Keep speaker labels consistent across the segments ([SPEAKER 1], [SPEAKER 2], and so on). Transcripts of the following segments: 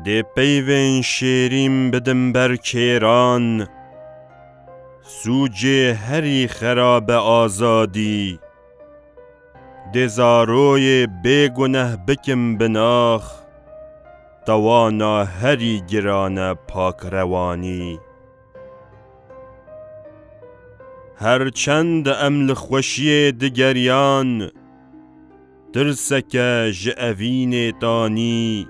[SPEAKER 1] دی پیوین شیریم بدم بر کیران، سوجه هری خراب آزادی. دی زاروی بگنه بکم بناخ، توانا هری گران پاک روانی. هرچند ام لخوشی دگریان، ترسک جعوین تانی.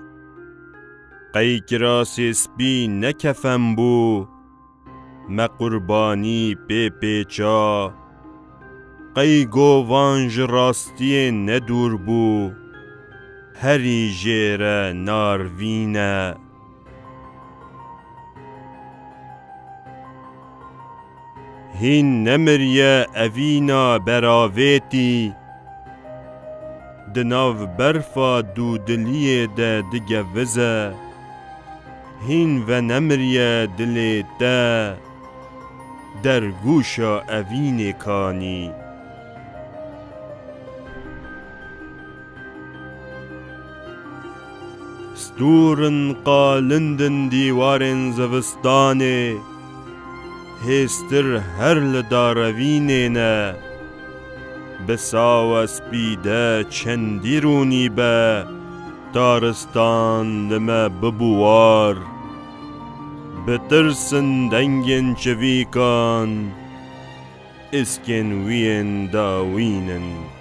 [SPEAKER 1] قیک راس سپی نکفم بو، ما قربانی پی پیچا. قی گوانج راستی ندور بو، هری جیر ناروینه. هین نمریه اوینا براویتی، دناو برفا دودلیه ده دگوزه. هین و نمریه دلی ده، در گوشا اوین کانی. ستورن قالندن دیوارن زوستانه، هستر هر لداروینه نه. بساو سپیده چندیرونی به، تارستان لما ببوار. بترسن دنگن چویکان، اسکن وین داوینن.